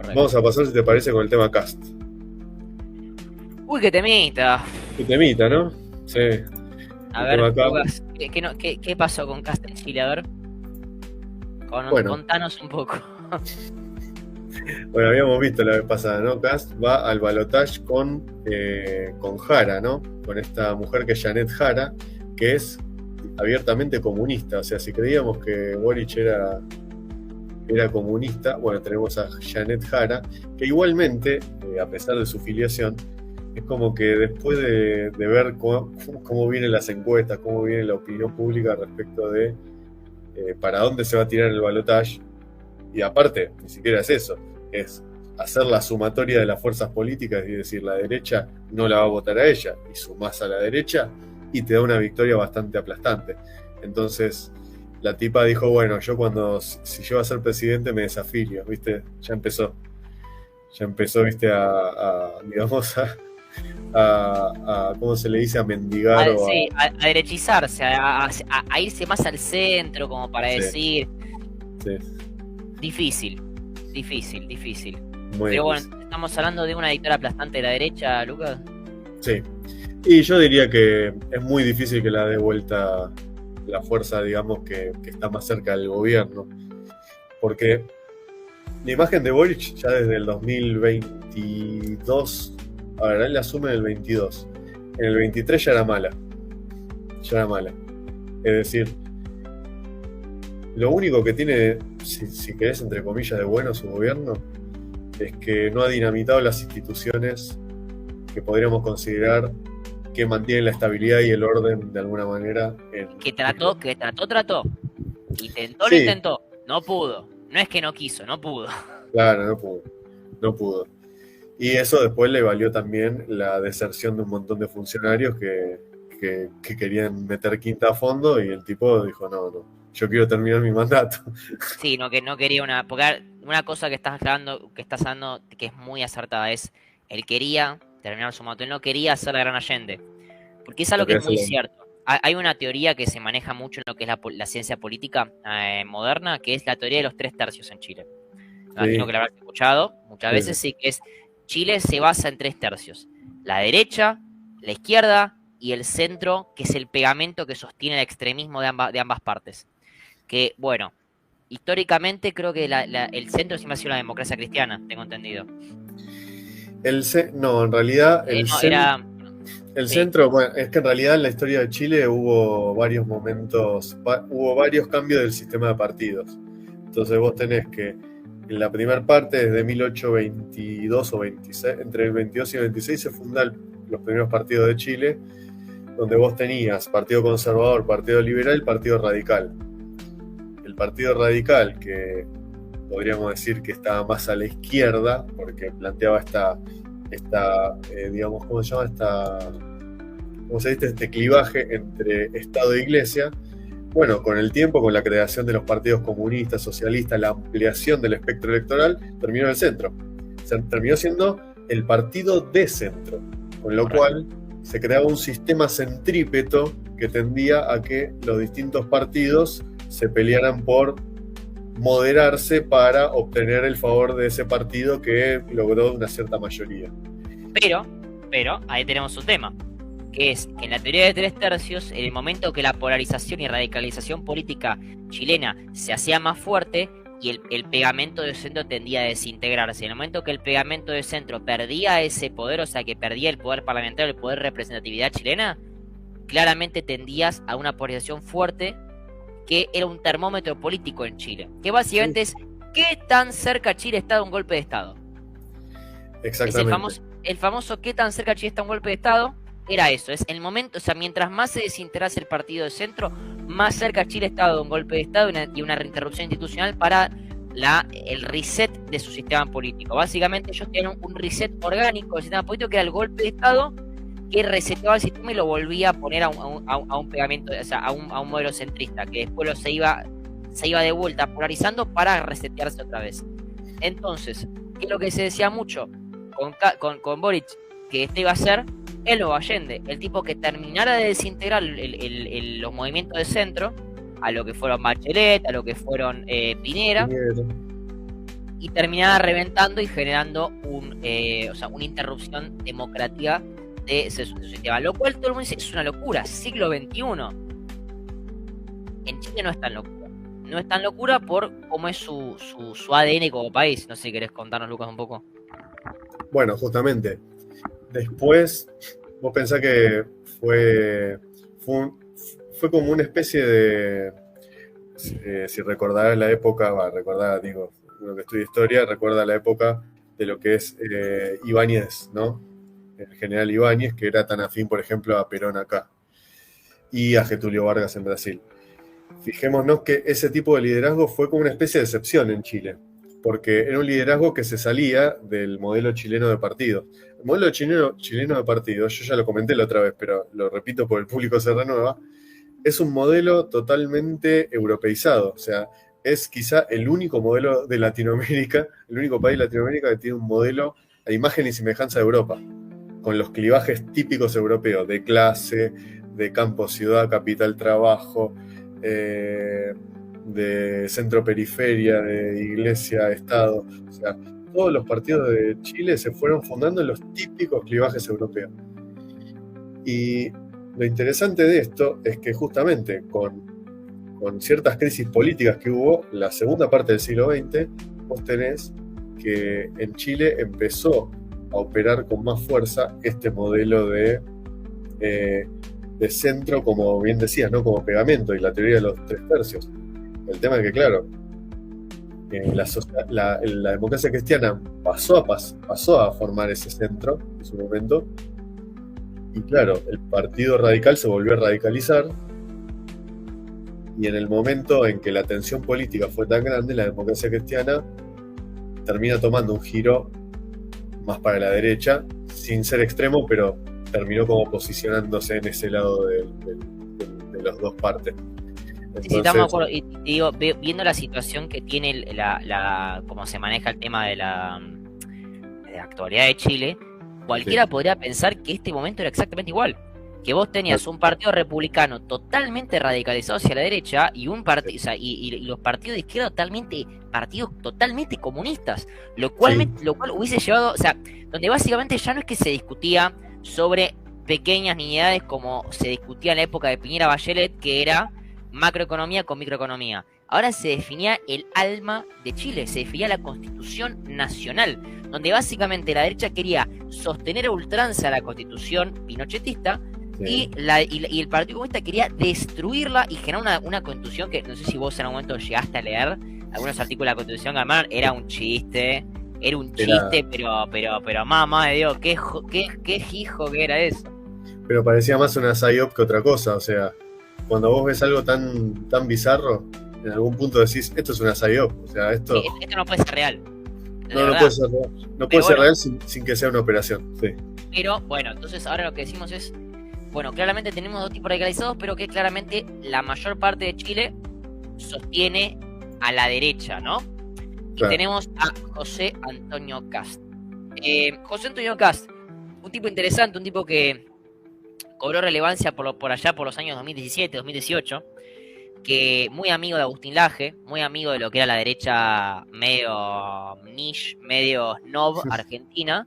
Correcto. Vamos a pasar, si te parece, con el tema Cast. Uy, qué temita. Qué temita, ¿no? Sí. A El ver, tema Cast. Lucas, ¿qué pasó con Cast en Chile? A ver, Bueno, contanos un poco. bueno, habíamos visto la vez pasada, ¿no? Cast va al balotaje con Jara, ¿no? Con esta mujer que es Janet Jara, que es abiertamente comunista. O sea, si creíamos que Boric era comunista, bueno, tenemos a Janet Jara, que igualmente, a pesar de su filiación, es como que después de ver cómo vienen las encuestas, cómo viene la opinión pública respecto de para dónde se va a tirar el balotaje, y aparte, ni siquiera es eso, es hacer la sumatoria de las fuerzas políticas y decir, la derecha no la va a votar a ella, y sumás a la derecha y te da una victoria bastante aplastante. Entonces, la tipa dijo, bueno, yo si yo voy a ser presidente me desafilio, ¿viste? Ya empezó, ¿viste? Digamos, ¿cómo se le dice? A mendigar o Sí, a derechizarse, a irse más al centro, como para Sí. decir. Sí, Difícil. muy Pero bueno, difícil. estamos hablando de una victoria aplastante de la derecha, Lucas. Sí. Y yo diría que es muy difícil que la dé vuelta la fuerza, digamos, que está más cerca del gobierno. Porque la imagen de Boric ya desde el 2022, a ver, él asume en el 22. En el 23 ya era mala. Es decir, lo único que tiene, si querés, entre comillas, de bueno su gobierno, es que no ha dinamitado las instituciones que podríamos considerar que mantienen la estabilidad y el orden de alguna manera. Que trató. Intentó, Sí. lo intentó. No pudo. No es que no quiso, no pudo. Claro, no pudo. Y eso después le valió también la deserción de un montón de funcionarios que querían meter quinta a fondo, y el tipo dijo, no, yo quiero terminar mi mandato. Sí, que no quería porque una cosa que estás hablando, que es muy acertada, es él quería terminar su mandato, él no quería hacer la Gran Allende. Porque es algo que es muy cierto. Hay una teoría que se maneja mucho en lo que es la ciencia política moderna, que es la teoría de los 3 tercios en Chile. Me imagino que la habrás escuchado muchas veces, sí, que es Chile se basa en 3 tercios. La derecha, la izquierda y el centro, que es el pegamento que sostiene el extremismo de ambas partes. Que, bueno, históricamente creo que el centro siempre ha sido la democracia cristiana, tengo entendido. No, en realidad el Sí. centro, bueno, es que en realidad en la historia de Chile hubo varios momentos, hubo varios cambios del sistema de partidos. Entonces vos tenés que en la primera parte, desde 1822 o 26, entre el 22 y el 26 se fundan los primeros partidos de Chile, donde vos tenías Partido Conservador, Partido Liberal y Partido Radical. El Partido Radical, que podríamos decir que estaba más a la izquierda, porque planteaba digamos, ¿cómo se llama? ¿Cómo se dice? Este clivaje entre Estado e Iglesia. Bueno, con el tiempo, con la creación de los partidos comunistas, socialistas, la ampliación del espectro electoral, terminó en el centro. Terminó siendo el partido de centro, con lo cual se creaba un sistema centrípeto que tendía a que los distintos partidos se pelearan por moderarse para obtener el favor de ese partido que logró una cierta mayoría. Pero ahí tenemos un tema, que es que en la teoría de 3 tercios, en el momento que la polarización y radicalización política chilena se hacía más fuerte y el pegamento de centro tendía a desintegrarse, en el momento que el pegamento de centro perdía ese poder, o sea que perdía el poder parlamentario, el poder de representatividad chilena, claramente tendías a una polarización fuerte que era un termómetro político en Chile, que básicamente es qué tan cerca Chile está de un golpe de Estado. Exactamente. Es el famoso qué tan cerca Chile está de un golpe de Estado. Era eso, es el momento, o sea, mientras más se desintegrase el partido de centro, más cerca Chile estaba de un golpe de Estado y una reinterrupción institucional para el reset de su sistema político. Básicamente ellos tenían un reset orgánico del sistema político, que era el golpe de Estado, que resetaba el sistema y lo volvía a poner a un pegamento, o sea, a un modelo centrista, que después se iba de vuelta polarizando para resetearse otra vez. Entonces, ¿qué es lo que se decía mucho con Boric? Que este iba a ser el nuevo Allende, el tipo que terminara de desintegrar los movimientos de centro, a lo que fueron Bachelet, a lo que furon Piñera, y terminaba reventando y generando una interrupción democrática de su sistema, lo cual todo el mundo dice es una locura, siglo XXI. En Chile no es tan locura. No es tan locura por cómo es su ADN como país. No sé si querés contarnos, Lucas, un poco. Bueno, justamente. Después, vos pensás que fue como una especie de... si recordarás la época, uno que estudia historia, recuerda la época de lo que es Ibáñez, ¿no? El general Ibáñez, que era tan afín, por ejemplo, a Perón acá y a Getúlio Vargas en Brasil. Fijémonos que ese tipo de liderazgo fue como una especie de excepción en Chile, porque era un liderazgo que se salía del modelo chileno de partidos. El modelo chileno de partidos, yo ya lo comenté la otra vez, pero lo repito porque el público se renueva, es un modelo totalmente europeizado, o sea, es quizá el único modelo de Latinoamérica, el único país de Latinoamérica que tiene un modelo a imagen y semejanza de Europa, con los clivajes típicos europeos, de clase, de campo, ciudad, capital, trabajo, de centro-periferia, de iglesia, estado. O sea, todos los partidos de Chile se fueron fundando en los típicos clivajes europeos. Y lo interesante de esto es que justamente con ciertas crisis políticas que hubo, la segunda parte del siglo XX, vos tenés que en Chile empezó a operar con más fuerza este modelo de centro, como bien decías, ¿no? Como pegamento y la teoría de los 3/3. El tema es que, claro, la democracia cristiana pasó a formar ese centro en su momento, y claro, el partido radical se volvió a radicalizar, y en el momento en que la tensión política fue tan grande, la democracia cristiana termina tomando un giro más para la derecha, sin ser extremo, pero terminó como posicionándose en ese lado de las dos partes. Entonces, sí, estamos de acuerdo. Y digo, viendo la situación que tiene cómo se maneja el tema de la actualidad de Chile, cualquiera podría pensar que este momento era exactamente igual. Que vos tenías un partido republicano totalmente radicalizado hacia la derecha y un partido, o sea, y los partidos de izquierda partidos totalmente comunistas, lo cual hubiese llevado, o sea, donde básicamente ya no es que se discutía sobre pequeñas nimiedades como se discutía en la época de Piñera Bachelet, que era macroeconomía con microeconomía. Ahora se definía el alma de Chile, se definía la Constitución Nacional, donde básicamente la derecha quería sostener a ultranza la Constitución pinochetista, sí, y el Partido Comunista quería destruirla y generar una Constitución que, no sé si vos en algún momento llegaste a leer algunos artículos de la Constitución, Galmán, era un chiste, pero mamá de Dios, qué hijo que era eso. Pero parecía más una psyop que otra cosa, o sea, cuando vos ves algo tan bizarro, en algún punto decís, esto es una psyop, o sea, esto no puede ser real. No puede ser real. No puede ser real sin que sea una operación, sí. Pero bueno, entonces ahora lo que decimos es, bueno, claramente tenemos dos tipos radicalizados, pero que claramente la mayor parte de Chile sostiene a la derecha, ¿no? Claro. Y tenemos a José Antonio Kast. José Antonio Kast, un tipo interesante, un tipo que cobró relevancia por allá por los años 2017, 2018, que muy amigo de Agustín Laje, muy amigo de lo que era la derecha medio niche, medio snob argentina,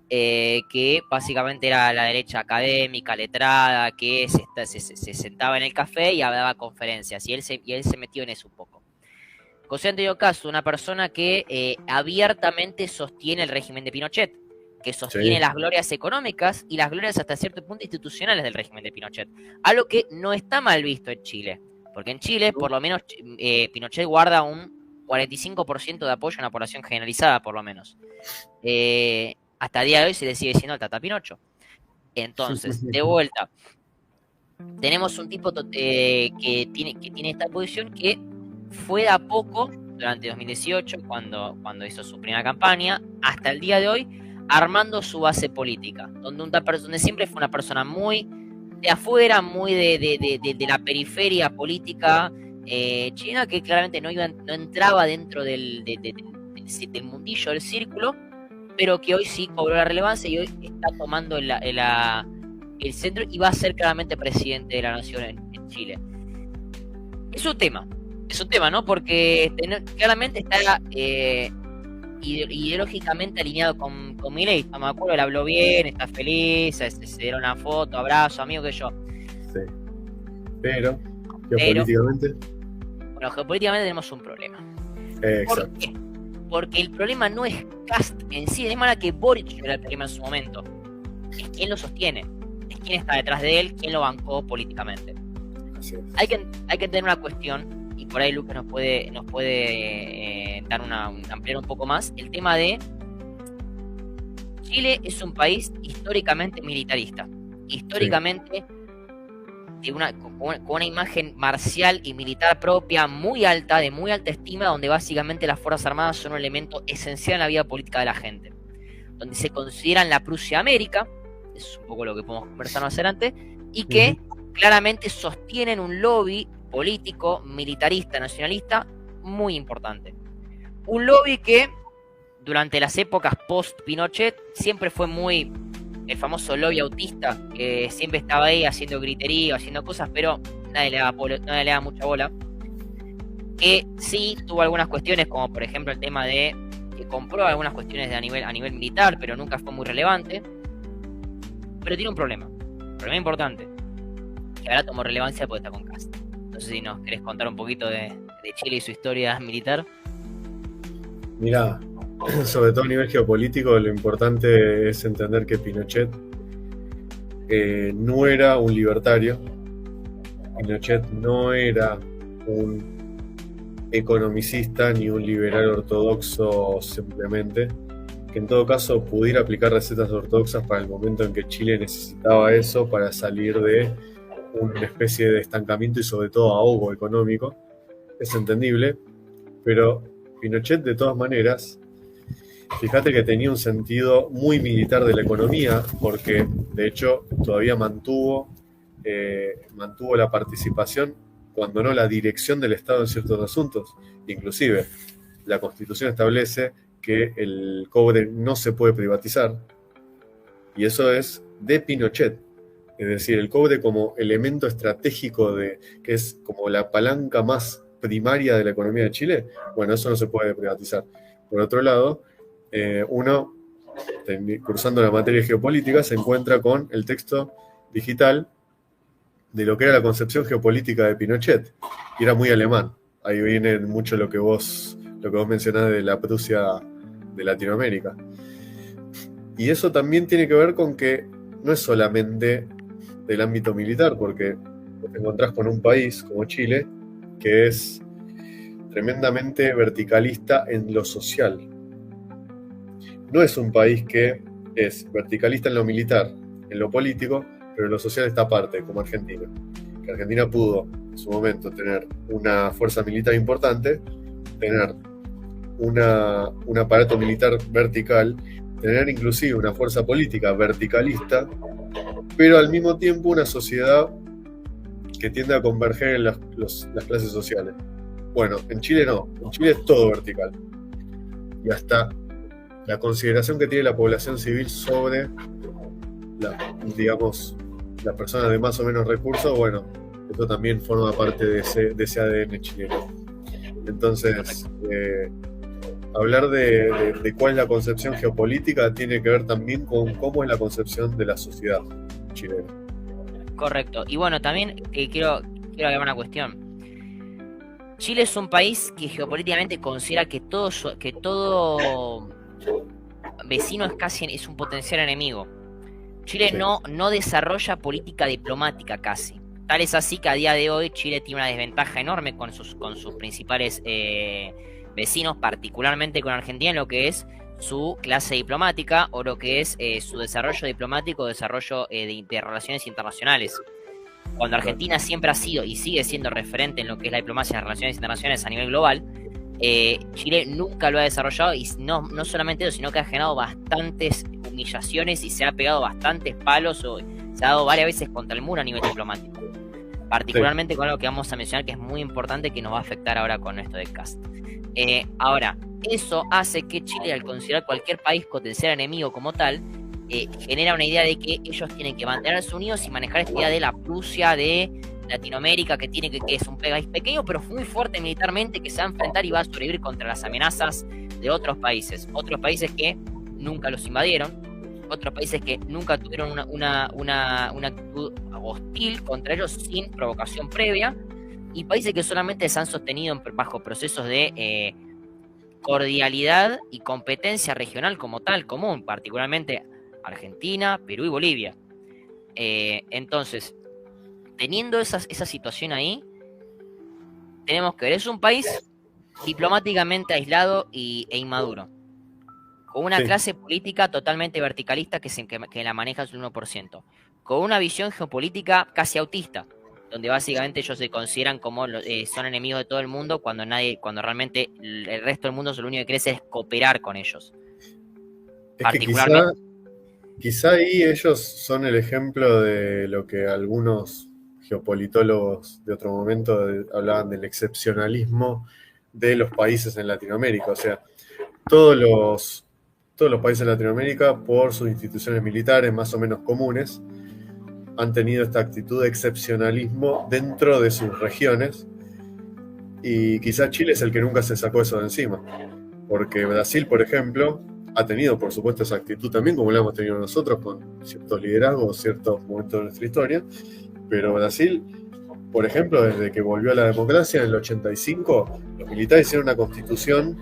que básicamente era la derecha académica, letrada, que se sentaba en el café y daba conferencias, y él se metió en eso un poco. José Antonio Kast, una persona que abiertamente sostiene el régimen de Pinochet, que sostiene las glorias económicas y las glorias hasta cierto punto institucionales del régimen de Pinochet, algo que no está mal visto en Chile, porque en Chile por lo menos Pinochet guarda un 45% de apoyo en la población generalizada, por lo menos. Hasta el día de hoy se le sigue diciendo el Tata Pinocho. Entonces, de vuelta, tenemos un tipo que tiene esta posición que fue de a poco, durante 2018, cuando hizo su primera campaña, hasta el día de hoy, armando su base política, donde siempre fue una persona muy de afuera, muy de la periferia política chilena, que claramente no entraba dentro del mundillo, del círculo, pero que hoy sí cobró la relevancia y hoy está tomando el centro y va a ser claramente presidente de la nación en Chile. Es un tema, ¿no? Porque claramente está ideológicamente alineado con Milei. No me acuerdo, él habló bien, está feliz, se dieron una foto, abrazo, amigo, que yo. Sí. Pero, geopolíticamente. Bueno, geopolíticamente tenemos un problema. Exacto. ¿Por qué? Porque el problema no es Kast en sí, de manera que Boric era el problema en su momento. Es quién lo sostiene, es quién está detrás de él, quién lo bancó políticamente. Así es. Hay que tener una cuestión, y por ahí Lucas nos puede dar ampliar un poco más, el tema de Chile es un país históricamente militarista, históricamente con una imagen marcial y militar propia muy alta, de muy alta estima, donde básicamente las Fuerzas Armadas son un elemento esencial en la vida política de la gente, donde se consideran la Prusia América, eso es un poco lo que podemos conversar más adelante, y que claramente sostienen un lobby político, militarista, nacionalista muy importante. Un lobby que durante las épocas post-Pinochet siempre fue muy el famoso lobby autista, que siempre estaba ahí haciendo griterío, haciendo cosas, pero nadie le daba mucha bola. Que sí tuvo algunas cuestiones, como por ejemplo el tema de que compró algunas cuestiones a nivel militar, pero nunca fue muy relevante. Pero tiene un problema importante, que ahora tomó relevancia porque está con Kast. No sé si nos querés contar un poquito de Chile y su historia militar. Mirá, sobre todo a nivel geopolítico, lo importante es entender que Pinochet no era un libertario. Pinochet no era un economicista ni un liberal ortodoxo simplemente, que en todo caso pudiera aplicar recetas ortodoxas para el momento en que Chile necesitaba eso para salir de una especie de estancamiento y sobre todo ahogo económico. Es entendible, pero Pinochet de todas maneras, fíjate que tenía un sentido muy militar de la economía, porque de hecho todavía mantuvo la participación, cuando no la dirección del Estado en ciertos asuntos. Inclusive la Constitución establece que el cobre no se puede privatizar, y eso es de Pinochet. Es decir, el cobre como elemento estratégico que es como la palanca más primaria de la economía de Chile, bueno, eso no se puede privatizar. Por otro lado, uno, cursando la materia geopolítica, se encuentra con el texto digital de lo que era la concepción geopolítica de Pinochet, y era muy alemán. Ahí viene mucho lo que vos mencionás de la Prusia de Latinoamérica. Y eso también tiene que ver con que no es solamente del ámbito militar, porque te encontrás con un país como Chile que es tremendamente verticalista en lo social. No es un país que es verticalista en lo militar, en lo político, pero en lo social está aparte, como Argentina. Que Argentina pudo en su momento tener una fuerza militar importante, tener un aparato militar vertical, tener inclusive una fuerza política verticalista, pero al mismo tiempo una sociedad que tiende a converger en las clases sociales. Bueno, en Chile no, en Chile es todo vertical. Y hasta la consideración que tiene la población civil sobre las personas de más o menos recursos, bueno, esto también forma parte de ese ADN chileno. Entonces, hablar de cuál es la concepción geopolítica tiene que ver también con cómo es la concepción de la sociedad chilena. Correcto. Y bueno, también quiero agregar una cuestión. Chile es un país que geopolíticamente considera que todo vecino es un potencial enemigo. Chile sí. no desarrolla política diplomática casi. Tal es así que a día de hoy Chile tiene una desventaja enorme con sus principales vecinos, particularmente con Argentina, en lo que es su clase diplomática o lo que es su desarrollo diplomático, desarrollo de relaciones internacionales. Cuando Argentina siempre ha sido y sigue siendo referente en lo que es la diplomacia y las relaciones internacionales a nivel global, Chile nunca lo ha desarrollado, y no solamente eso, sino que ha generado bastantes humillaciones y se ha pegado bastantes palos se ha dado varias veces contra el muro a nivel diplomático, particularmente con algo que vamos a mencionar que es muy importante, que nos va a afectar ahora con esto de Kast. Ahora, eso hace que Chile, al considerar cualquier país potencial enemigo como tal, genera una idea de que ellos tienen que mantenerse unidos y manejar esta idea de la Prusia de Latinoamérica, que es un país pequeño pero muy fuerte militarmente, que se va a enfrentar y va a sobrevivir contra las amenazas de otros países que nunca los invadieron, otros países que nunca tuvieron una actitud hostil contra ellos sin provocación previa, y países que solamente se han sostenido bajo procesos de cordialidad y competencia regional como tal, común, particularmente Argentina, Perú y Bolivia. Entonces, teniendo esa situación ahí, tenemos que ver, es un país diplomáticamente aislado e inmaduro, con una clase política totalmente verticalista que la maneja el 1%, con una visión geopolítica casi autista, donde básicamente ellos se consideran como son enemigos de todo el mundo cuando realmente el resto del mundo lo único que quiere es cooperar con ellos. Es particularmente, que quizá ahí ellos son el ejemplo de lo que algunos geopolitólogos de otro momento hablaban del excepcionalismo de los países en Latinoamérica. O sea, todos los países de Latinoamérica, por sus instituciones militares más o menos comunes, han tenido esta actitud de excepcionalismo dentro de sus regiones, y quizás Chile es el que nunca se sacó eso de encima, porque Brasil, por ejemplo, ha tenido por supuesto esa actitud también, como la hemos tenido nosotros con ciertos liderazgos, ciertos momentos de nuestra historia, pero Brasil, por ejemplo, desde que volvió a la democracia en el 85, los militares hicieron una constitución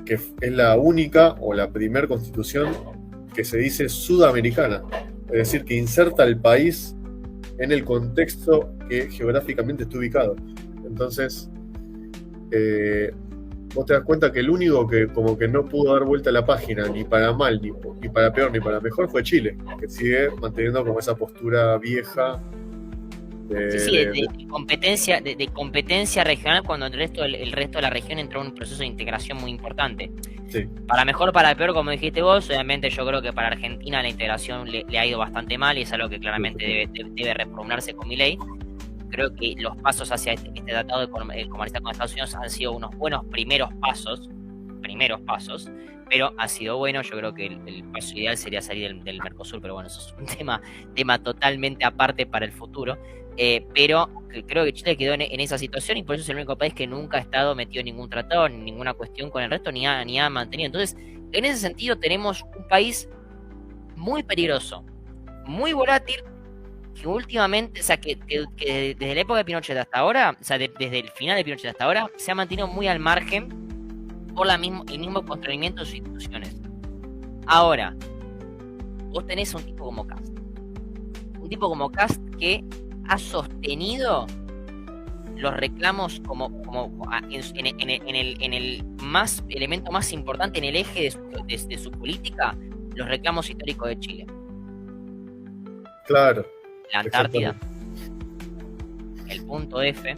que es la única o la primer constitución que se dice sudamericana, es decir, que inserta al país en el contexto que geográficamente está ubicado. Entonces, vos te das cuenta que el único que como que no pudo dar vuelta a la página, ni para mal, ni para peor, ni para mejor, fue Chile, que sigue manteniendo como esa postura vieja. De competencia regional, cuando el resto de la región entró en un proceso de integración muy importante. Sí. Para mejor, para peor, como dijiste vos, obviamente yo creo que para Argentina la integración le ha ido bastante mal, y es algo que claramente debe reformularse con Milei. Creo que los pasos hacia este tratado de comercial con Estados Unidos han sido unos buenos primeros pasos, pero ha sido bueno. Yo creo que el paso ideal sería salir del Mercosur, pero bueno, eso es un tema totalmente aparte para el futuro. Pero creo que Chile quedó en esa situación, y por eso es el único país que nunca ha estado metido en ningún tratado, en ninguna cuestión con el resto, ni ha mantenido. Entonces, en ese sentido tenemos un país muy peligroso, muy volátil, que últimamente, o sea, que desde la época de Pinochet hasta ahora, o sea, desde el final de Pinochet hasta ahora, se ha mantenido muy al margen por el mismo constreñimiento de sus instituciones. Ahora, vos tenés un tipo como Kast que ha sostenido los reclamos en el elemento más importante, en el eje de su política, los reclamos históricos de Chile. Claro. La Antártida, el punto F,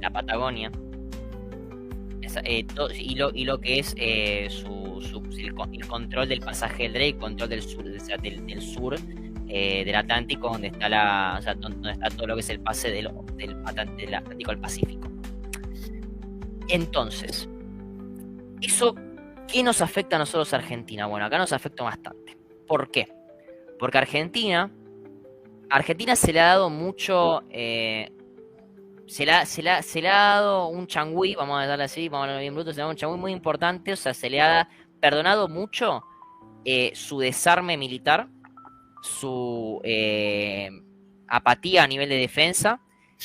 la Patagonia, y lo que es el control del pasaje del Drake, control del sur, del Atlántico, donde está donde está todo lo que es el pase del Atlántico al Pacífico. Entonces, ¿eso qué nos afecta a nosotros, Argentina? Bueno, acá nos afecta bastante. ¿Por qué? Porque Argentina se le ha dado mucho, se le ha dado un changüí, vamos a darle así, vamos a hablar bien bruto, se le ha dado un changüí muy importante. O sea, se le ha perdonado mucho su desarme militar, su apatía a nivel de defensa,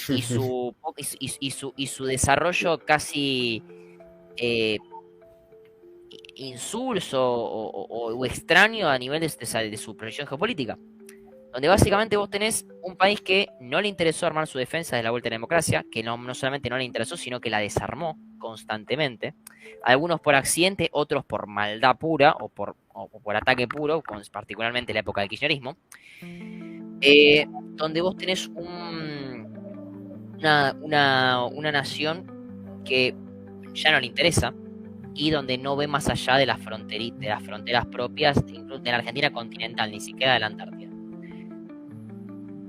y su desarrollo casi insulso o extraño a nivel de su proyección geopolítica, donde básicamente vos tenés un país que no le interesó armar su defensa desde la vuelta a la democracia, que no solamente no le interesó, sino que la desarmó constantemente, algunos por accidente, otros por maldad pura o por ataque puro, particularmente en la época del kirchnerismo, donde vos tenés una nación que ya no le interesa, y donde no ve más allá de las fronteras propias, incluso de la Argentina continental, ni siquiera de la Antártida.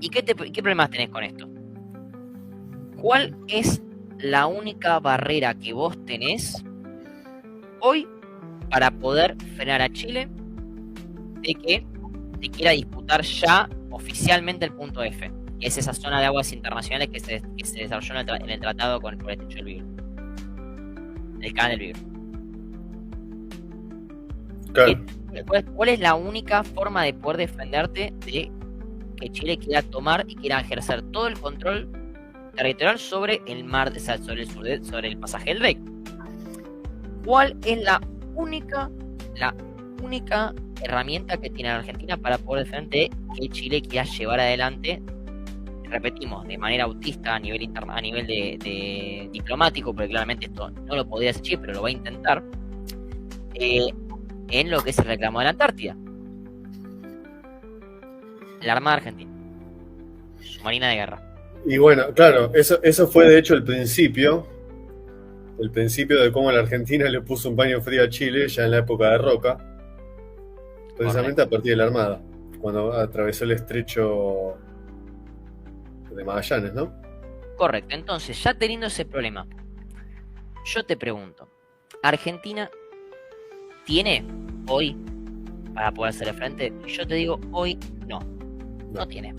¿Y qué problemas tenés con esto? ¿Cuál es la única barrera que vos tenés hoy para poder frenar a Chile de que te quiera disputar ya oficialmente el punto F, que es esa zona de aguas internacionales que se desarrolló en el tratado por el estrecho del Beagle, el canal del Beagle? Claro. ¿Cuál es la única forma de poder defenderte de que Chile quiera tomar y quiera ejercer todo el control territorial sobre el mar, o sea, sobre el pasaje del Drake? ¿Cuál es la única herramienta que tiene la Argentina para poder defender que Chile quiera llevar adelante, repetimos, de manera autista a nivel de diplomático, porque claramente esto no lo podría hacer Chile, pero lo va a intentar, en lo que es el reclamo de la Antártida? La Armada Argentina, su Marina de Guerra. Y bueno, claro, eso fue de hecho el principio de cómo la Argentina le puso un paño frío a Chile ya en la época de Roca, precisamente a partir de la Armada, cuando atravesó el estrecho de Magallanes, ¿no? Correcto. Entonces, ya teniendo ese problema, yo te pregunto, ¿Argentina tiene hoy para poder hacerle frente? Y yo te digo, hoy no tiene.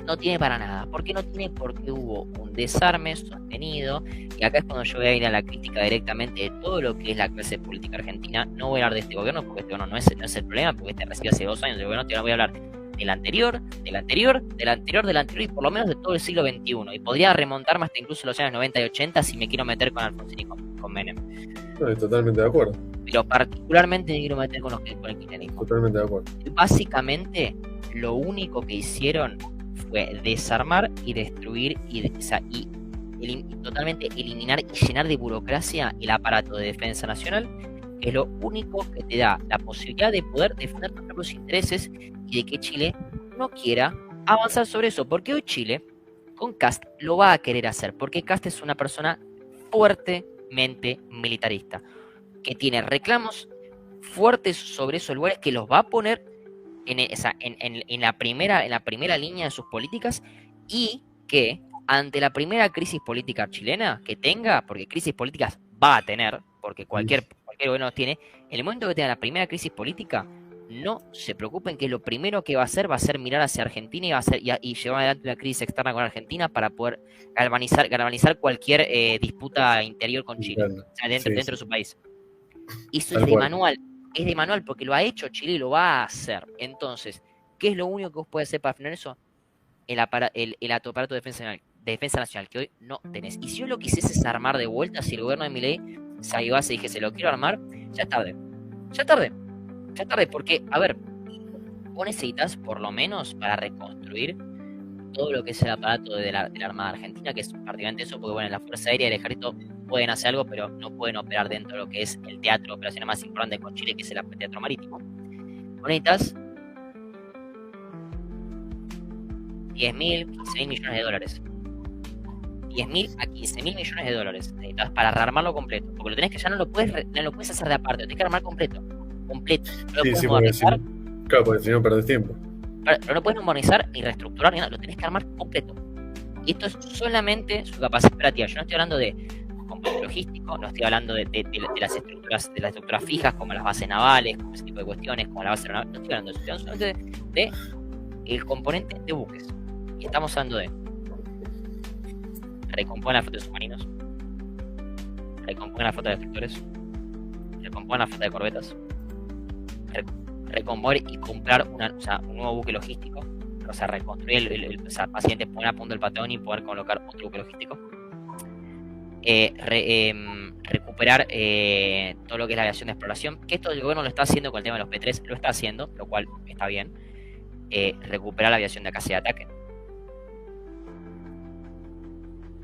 No tiene para nada. ¿Por qué no tiene? Porque hubo un desarme sostenido, y acá es cuando yo voy a ir a la crítica directamente de todo lo que es la clase política argentina. No voy a hablar de este gobierno, porque este gobierno no es el problema, porque este recibió hace 2 años el gobierno. Te voy a hablar del anterior, y por lo menos de todo el siglo XXI. Y podría remontarme hasta incluso los años 90 y 80 si me quiero meter con Alfonsín y con Menem. No, totalmente de acuerdo. Pero particularmente me quiero meter con el kirchnerismo. Totalmente de acuerdo. Básicamente, lo único que hicieron fue desarmar y destruir y totalmente eliminar y llenar de burocracia el aparato de defensa nacional, que es lo único que te da la posibilidad de poder defender tus propios intereses y de que Chile no quiera avanzar sobre eso, porque hoy Chile con Kast lo va a querer hacer, porque Kast es una persona fuertemente militarista, que tiene reclamos fuertes sobre esos lugares, que los va a poner en la primera línea de sus políticas, y que ante la primera crisis política chilena que tenga, porque crisis políticas va a tener, porque cualquier gobierno los tiene, en el momento que tenga la primera crisis política, no se preocupen, que lo primero que va a hacer mirar hacia Argentina y llevar adelante una crisis externa con Argentina para poder galvanizar cualquier disputa interior con Chile, o sea, dentro de su país. Eso es de manual, porque lo ha hecho Chile y lo va a hacer. Entonces, ¿qué es lo único que vos podés hacer para frenar eso? El aparato de defensa nacional, que hoy no tenés. Y si yo lo quisiese es armar de vuelta, si el gobierno de Milei se avivase y dije, se lo quiero armar, ya es tarde, porque, a ver, vos necesitas, por lo menos, para reconstruir todo lo que es el aparato de la Armada Argentina, que es prácticamente eso, porque bueno, la Fuerza Aérea y el Ejército pueden hacer algo, pero no pueden operar dentro de lo que es el teatro de operaciones más importante con Chile, que es el teatro marítimo. Vos necesitas 10.000, 15.000 millones de dólares. 10.000 a 15.000 millones de dólares necesitas para rearmarlo completo, porque lo tenés que ya no lo puedes hacer de aparte, lo tenés que armar completo. No lo puedes modernizar. Claro, porque si no perdés tiempo. Pero no puedes modernizar ni reestructurar ni nada, lo tenés que armar completo. Y esto es solamente su capacidad operativa. Yo no estoy hablando de componente logístico, no estoy hablando de las estructuras fijas, como las bases navales, como ese tipo de cuestiones, como la base naval. No estoy hablando de eso, estoy hablando de el componente de buques. Y estamos hablando de recomponer la flota de submarinos, recomponer la flota de destructores, recomponer la flota de corbetas, recomponer y comprar un nuevo buque logístico, o sea, reconstruir básicamente poner a punto el Patón y poder colocar otro buque logístico, recuperar todo lo que es la aviación de exploración, que esto el gobierno lo está haciendo con el tema de los P3, lo está haciendo, lo cual está bien. Recuperar la aviación de caza y ataque,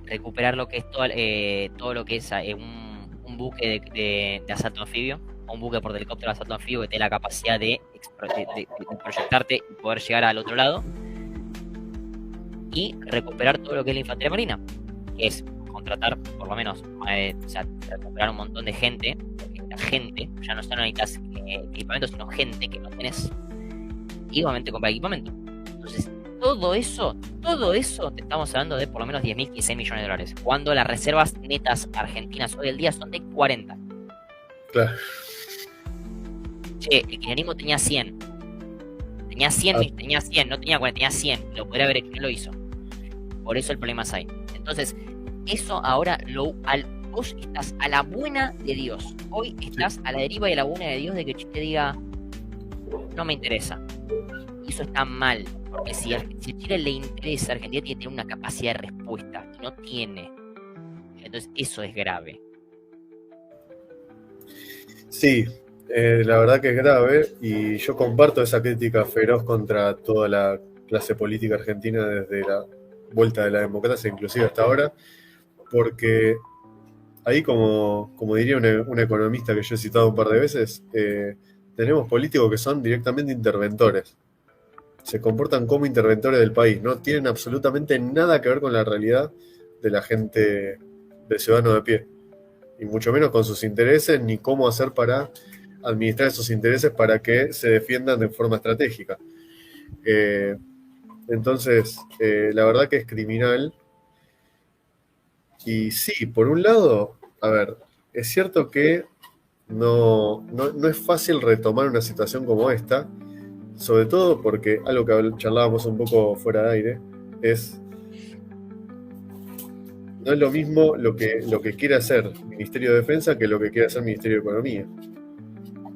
recuperar lo que es todo lo que es un buque de asalto anfibio, o un buque por helicóptero de asalto anfibio que tenga la capacidad de proyectarte y poder llegar al otro lado, y recuperar todo lo que es la infantería marina, que es contratar por lo menos recuperar un montón de gente, porque la gente ya no solo necesitas equipamiento, sino gente que no tenés, y igualmente comprar equipamiento. Entonces todo eso te estamos hablando de por lo menos 10.000, 15 millones de dólares, cuando las reservas netas argentinas hoy en día son de 40. Claro. Che, el kirchnerismo tenía 100, no tenía 40, tenía 100, lo podría haber hecho, no lo hizo. Por eso el problema es ahí. Entonces, eso ahora vos estás a la buena de Dios. Hoy estás a la deriva y a la buena de Dios de que te diga, no me interesa. Y eso está mal, porque si a Chile le interesa, Argentina tiene que tener una capacidad de respuesta, y no tiene. Entonces eso es grave. Sí, la verdad que es grave y yo comparto esa crítica feroz contra toda la clase política argentina desde la vuelta de la democracia, inclusive hasta ahora, porque ahí, como diría un economista que yo he citado un par de veces, tenemos políticos que son directamente interventores. Se comportan como interventores del país, no tienen absolutamente nada que ver con la realidad de la gente, del ciudadano de pie, y mucho menos con sus intereses, ni cómo hacer para administrar esos intereses para que se defiendan de forma estratégica. Entonces, la verdad que es criminal. Y sí, por un lado, a ver, es cierto que no es fácil retomar una situación como esta, sobre todo porque algo que charlábamos un poco fuera de aire es, no es lo mismo lo que quiere hacer el Ministerio de Defensa que lo que quiere hacer el Ministerio de Economía.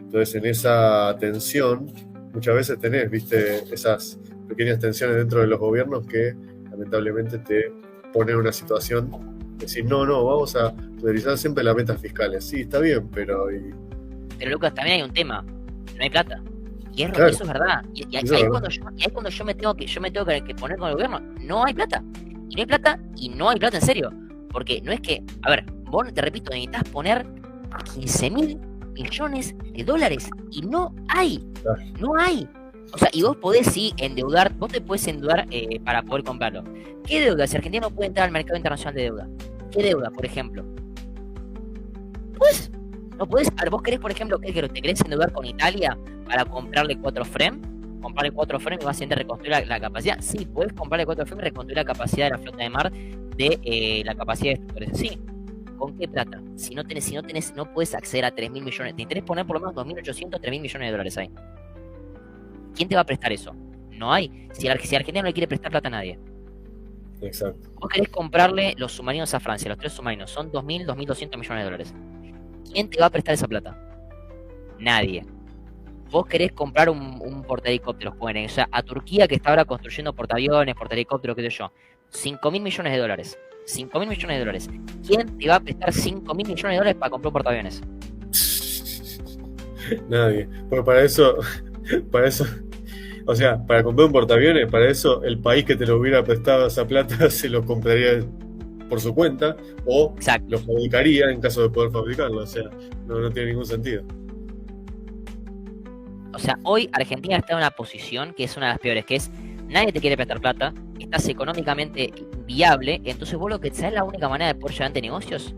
Entonces, en esa tensión, muchas veces tenés, viste, esas pequeñas tensiones dentro de los gobiernos que lamentablemente te ponen en una situación de decir, no, vamos a utilizar siempre las metas fiscales. Sí, está bien, pero... Pero Lucas, también hay un tema, no hay plata. Y Claro, eso es verdad. Y eso ahí es es cuando yo me tengo que poner con el gobierno. No hay plata. Y no hay plata, y no hay plata en serio. Porque no es que, a ver, vos, te repito, necesitas poner 15.000 millones de dólares y no hay. Claro. No hay. O sea, y vos podés sí endeudar, vos te podés endeudar para poder comprarlo. ¿Qué deuda? Si Argentina no puede entrar al mercado internacional de deuda. ¿Qué deuda, por ejemplo? Pues no podés. A ver, vos querés, por ejemplo, te querés endeudar con Italia para comprarle 4 FREM. Comprarle 4 FREM y vas a intentar reconstruir la capacidad. Sí, podés comprarle 4 FREM y reconstruir la capacidad de la flota de mar de la capacidad de destructores. Sí. ¿Con qué plata? Si no no puedes acceder a 3.000 millones. Te interesa poner por lo menos 2.800, 3.000 millones de dólares ahí. ¿Quién te va a prestar eso? No hay. Si Argentina no le quiere prestar plata a nadie. Exacto. Vos querés comprarle los submarinos a Francia, los 3 submarinos, son 2.000, 2.200 millones de dólares. ¿Quién te va a prestar esa plata? Nadie. Vos querés comprar un portahelicópteros, o sea, a Turquía, que está ahora construyendo portaaviones, portahelicópteros, qué sé yo, 5.000 millones de dólares. 5.000 millones de dólares. ¿Quién te va a prestar 5.000 millones de dólares para comprar un portaaviones? Nadie. Porque para eso, o sea, para comprar un portaaviones, para eso el país que te lo hubiera prestado esa plata se lo compraría por su cuenta o Exacto. lo fabricaría en caso de poder fabricarlo. O sea, no tiene ningún sentido. O sea, hoy Argentina está en una posición que es una de las peores, que es nadie te quiere prestar plata, estás económicamente viable, entonces vos lo que sabes la única manera de poder llevar ante negocios,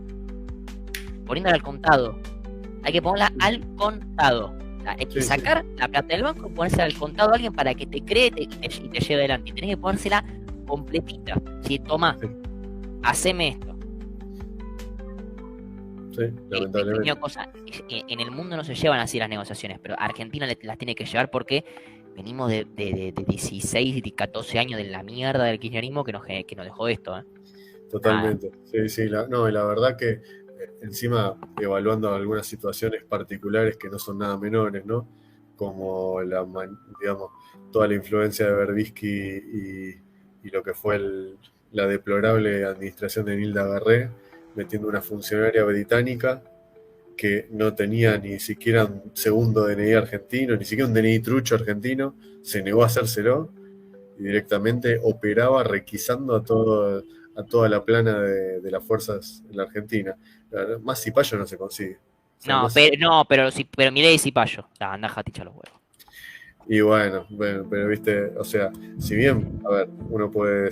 poniéndola al contado. Hay que ponerla al contado. O sea, hay que sacar la plata del banco y ponérsela al contado a alguien para que te cree y te lleve adelante. Y tenés que ponérsela completita. Si tomá, haceme esto. Sí, lamentablemente. Cosa, en el mundo no se llevan así las negociaciones, pero Argentina las tiene que llevar porque venimos de 16 y 14 años de la mierda del kirchnerismo que nos dejó esto. Totalmente. Sí, la verdad que encima evaluando algunas situaciones particulares que no son nada menores, ¿no? Como digamos, toda la influencia de Berbisky y lo que fue la deplorable administración de Nilda Garré, metiendo una funcionaria británica que no tenía ni siquiera un segundo DNI argentino, ni siquiera un DNI trucho argentino, se negó a hacérselo y directamente operaba requisando a toda la plana de las fuerzas en la Argentina. Más cipayo no se consigue. O sea, pero Milei y Cipayo. Anda, jaticha los huevos. Y bueno, pero viste, o sea, si bien, a ver, uno puede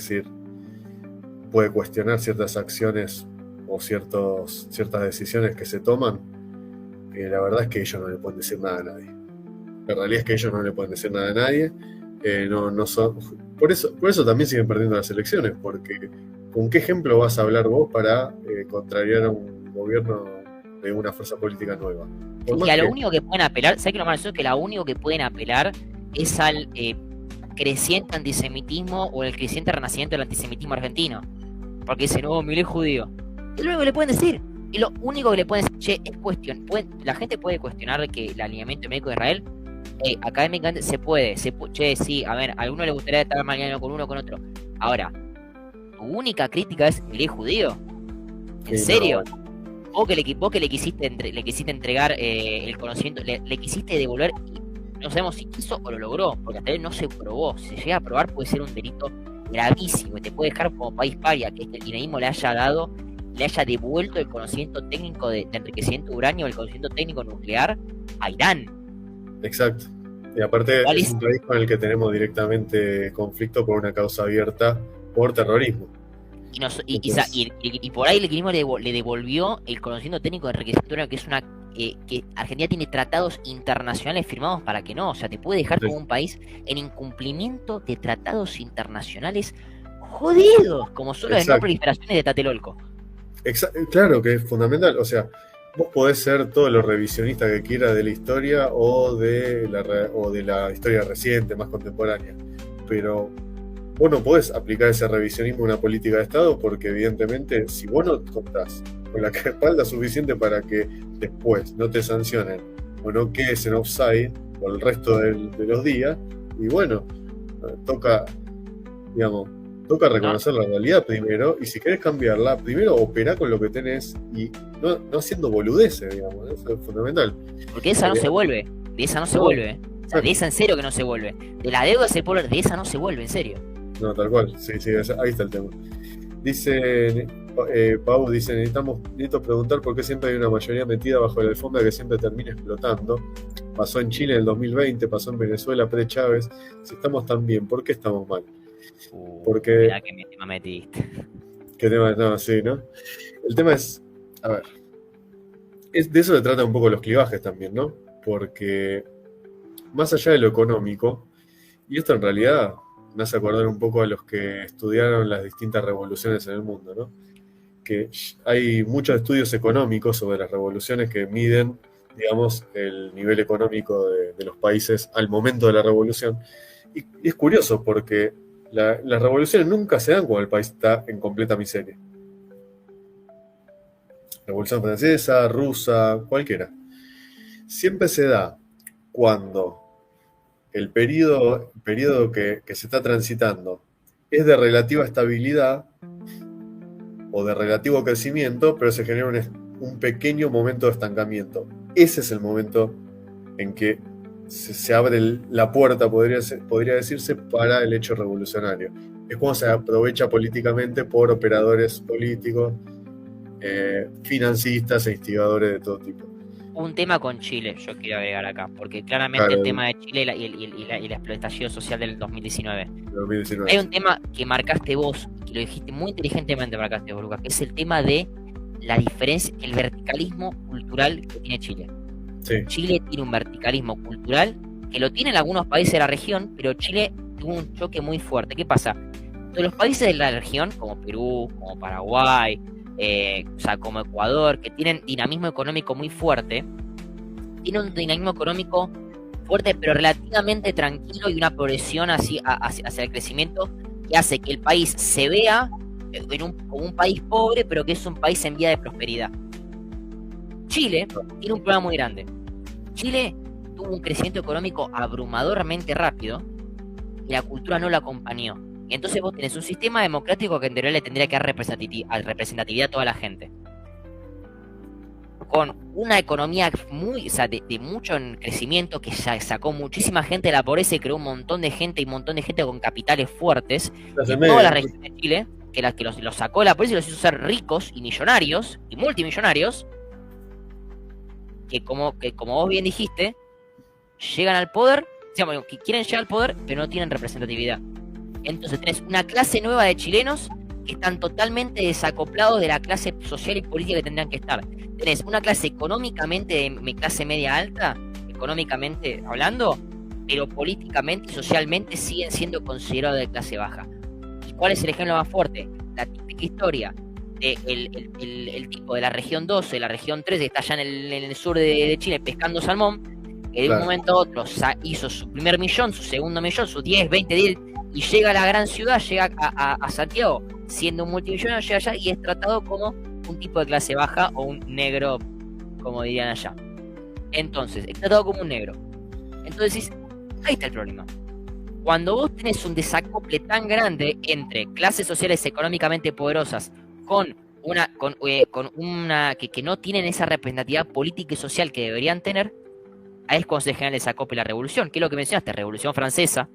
cuestionar ciertas acciones o ciertas decisiones que se toman, la verdad es que ellos no le pueden decir nada a nadie. La realidad es que ellos no le pueden decir nada a nadie. No son, por eso también siguen perdiendo las elecciones, porque ¿con qué ejemplo vas a hablar vos para contrariar a un gobierno de una fuerza política nueva? Y a lo único que pueden apelar, ¿sabes qué lo más gracioso? Que lo único que pueden apelar es al creciente antisemitismo o el creciente renacimiento del antisemitismo argentino. Porque dicen, Milei es judío. Es lo único que le pueden decir. Y lo único que le pueden decir, es la gente puede cuestionar que el alineamiento médico de Israel, Académicamente che, sí, a ver, a alguno le gustaría estar mañana con uno o con otro. Ahora, tu única crítica es, ¿él es judío? ¿En Sí, serio? no, Vos que le quisiste, le quisiste entregar el conocimiento, le quisiste devolver, y no sabemos si quiso o lo logró, porque hasta él no se probó. Si se llega a probar puede ser un delito gravísimo y te puede dejar como país paria, que el kirchnerismo le haya dado, le haya devuelto el conocimiento técnico de enriquecimiento de uranio, el conocimiento técnico nuclear a Irán. exacto. Y aparte ¿Cuál es es? un país con el que tenemos directamente conflicto por una causa abierta por terrorismo. Entonces, Y por ahí el kirchnerismo le devolvió el conocimiento técnico de enriquecimiento uranio, que es una que Argentina tiene tratados internacionales firmados para que no, o sea, te puede dejar como un país en incumplimiento de tratados internacionales jodidos, como son los de no exacto. proliferaciones de Tlatelolco. Claro que es fundamental. O sea, vos podés ser todo lo revisionista que quieras de la historia o de la historia reciente, más contemporánea. Pero vos no podés aplicar ese revisionismo a una política de Estado porque evidentemente si vos no contás con la espalda suficiente para que después no te sancionen o no quedes en offside por el resto de los días, y bueno, toca, digamos, toca No, reconocer la realidad primero, y si querés cambiarla, primero operá con lo que tenés y no haciendo boludeces, digamos, eso es fundamental. porque esa no se vuelve, de esa no se No, vuelve. O sea, de exacto. esa en serio que no se vuelve. De la deuda del pueblo, de esa no se vuelve, en serio. No, tal cual, sí, sí, ahí está el tema. Dice, Pau dice, necesito preguntar por qué siempre hay una mayoría metida bajo la alfombra que siempre termina explotando. Pasó en Chile en el 2020, pasó en Venezuela pre-Chávez. Si estamos tan bien, ¿por qué estamos mal? Porque, Mirá que me metiste. ¿qué tema? No, sí, ¿no? El tema es, a ver, de eso se trata un poco los clivajes también, ¿no? Porque más allá de lo económico, y esto en realidad me hace acordar un poco a los que estudiaron las distintas revoluciones en el mundo, ¿no? Que hay muchos estudios económicos sobre las revoluciones que miden, digamos, el nivel económico de los países al momento de la revolución. Y es curioso porque las revoluciones nunca se dan cuando el país está en completa miseria. Revolución francesa, rusa, cualquiera. Siempre se da cuando el periodo que se está transitando es de relativa estabilidad o de relativo crecimiento, pero se genera un pequeño momento de estancamiento. Ese es el momento en que se abre la puerta, podría decirse, para el hecho revolucionario. Es cuando se aprovecha políticamente por operadores políticos, financistas e instigadores de todo tipo. Un tema con Chile, yo quiero agregar acá, porque claramente Claro, el tema de Chile y la explotación social del 2019. 2019. Hay un tema que marcaste vos, que lo dijiste muy inteligentemente, marcaste vos, Lucas, que es el tema de la diferencia, el verticalismo cultural que tiene Chile. Sí. Chile tiene un verticalismo cultural que lo tienen algunos países de la región, pero Chile tuvo un choque muy fuerte. ¿Qué pasa? De los países de la región, como Perú, como Paraguay, o sea, como Ecuador, que tienen dinamismo económico muy fuerte, tienen un dinamismo económico fuerte, pero relativamente tranquilo y una progresión hacia el crecimiento que hace que el país se vea como un país pobre, pero que es un país en vía de prosperidad. Chile tiene un problema muy grande. Chile tuvo un crecimiento económico abrumadoramente rápido y la cultura no lo acompañó. Y entonces vos tenés un sistema democrático que en teoría le tendría que dar representatividad a toda la gente. Con una economía muy, o sea, de mucho crecimiento, que ya sacó muchísima gente de la pobreza y creó un montón de gente y un montón de gente con capitales fuertes en toda la región de Chile, que los sacó de la pobreza y los hizo ser ricos y millonarios y multimillonarios, que como vos bien dijiste, llegan al poder, digamos, que quieren llegar al poder, pero no tienen representatividad. Entonces tenés una clase nueva de chilenos que están totalmente desacoplados de la clase social y política que tendrían que estar. Tenés una clase económicamente de clase media alta, económicamente hablando, pero políticamente y socialmente siguen siendo considerados de clase baja. ¿Y cuál es el ejemplo más fuerte? La típica historia de el tipo de la región 12, la región 13, que está allá en el sur de Chile pescando salmón, que de un momento a otro hizo su primer millón, su segundo millón, sus 10, 20, 10, y llega a la gran ciudad, llega a Santiago, siendo un multimillonario, llega allá y es tratado como un tipo de clase baja o un negro, como dirían allá. Entonces, es tratado como un negro. Entonces decís, ahí está el problema. Cuando vos tenés un desacople tan grande entre clases sociales económicamente poderosas con una que no tienen esa representatividad política y social que deberían tener, ahí es cuando se genera el desacople y la revolución, que es lo que mencionaste, Revolución Francesa,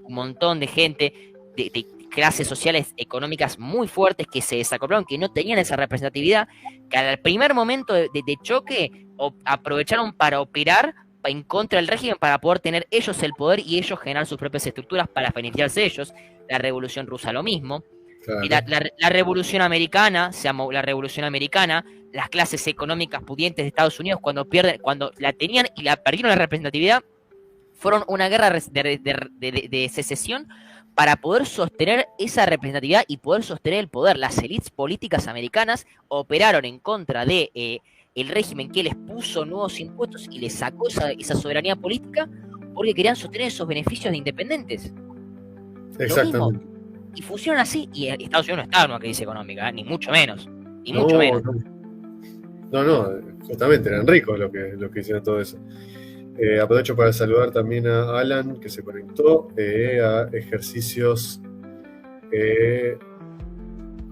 un montón de gente de clases sociales económicas muy fuertes que se desacoplaron, que no tenían esa representatividad, que al primer momento de choque aprovecharon para operar en contra del régimen para poder tener ellos el poder y ellos generar sus propias estructuras para beneficiarse ellos. La Revolución Rusa lo mismo. Claro. La Revolución Americana, se llamó la Revolución Americana, las clases económicas pudientes de Estados Unidos cuando la tenían y la perdieron la representatividad, fueron una guerra de secesión para poder sostener esa representatividad y poder sostener el poder. Las élites políticas americanas operaron en contra de el régimen que les puso nuevos impuestos y les sacó esa soberanía política porque querían sostener esos beneficios de independentes. Exactamente. Y funcionan así. Y Estados Unidos no está en una crisis económica, ni mucho menos. Ni mucho menos. No, justamente eran ricos los que hicieron todo eso. Aprovecho para saludar también a Alan, que se conectó a ejercicios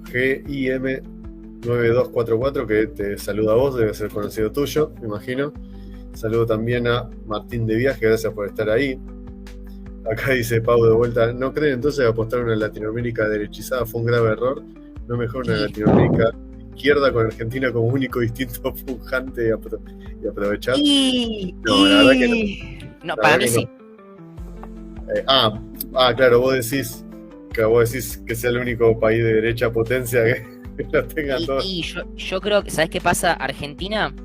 GIM9244, que te saluda a vos, debe ser conocido tuyo, me imagino. Saludo también a Martín de Viaje, gracias por estar ahí. Acá dice Pau de vuelta, ¿no creen entonces que apostar una Latinoamérica derechizada fue un grave error? ¿No mejor una Latinoamérica izquierda con Argentina como único distinto pujante y aprovechar? No, la verdad que no. No, para mí sí. Claro, vos decís que sea el único país de derecha potencia que lo tengan todos. Y yo creo que, ¿sabes qué pasa? Argentina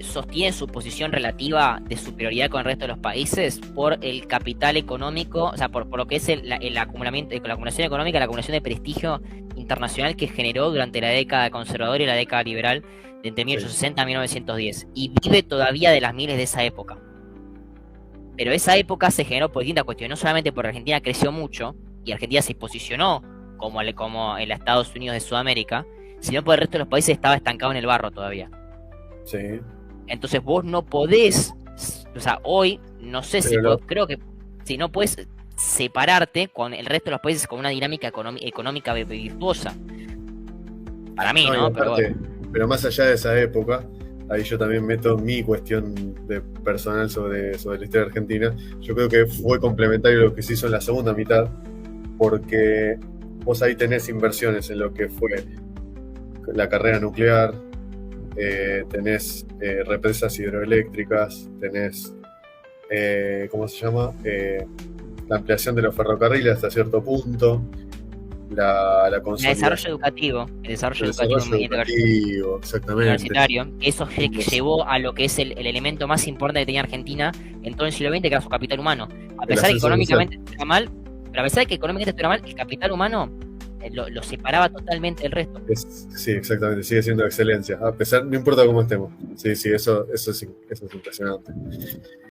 sostiene su posición relativa de superioridad con el resto de los países por el capital económico, o sea, por lo que es la acumulación económica, la acumulación de prestigio internacional que generó durante la década conservadora y la década liberal de entre 1860 a 1910, y vive todavía de las miles de esa época. Pero esa época se generó por distintas cuestiones, no solamente porque Argentina creció mucho y Argentina se posicionó como el Estados Unidos de Sudamérica, sino porque el resto de los países estaba estancado en el barro todavía. Sí. Entonces vos no podés, o sea, hoy, no sé si creo que si no puedes separarte con el resto de los países con una dinámica económica virtuosa. Para mí, ¿no? Pero más allá de esa época, ahí yo también meto mi cuestión de personal sobre la historia argentina. Yo creo que fue complementario lo que se hizo en la segunda mitad, porque vos ahí tenés inversiones en lo que fue la carrera nuclear, tenés represas hidroeléctricas, tenés ¿cómo se llama? La ampliación de los ferrocarriles hasta cierto punto, la consolidación. El desarrollo educativo exactamente. Universitario, eso llevó a lo que es el elemento más importante que tenía Argentina en todo el siglo XX, que era su capital humano. A pesar de que económicamente estuviera mal, el capital humano lo separaba totalmente del resto. Sí, exactamente, sigue siendo excelencia, a pesar, no importa cómo estemos. Sí, eso es impresionante.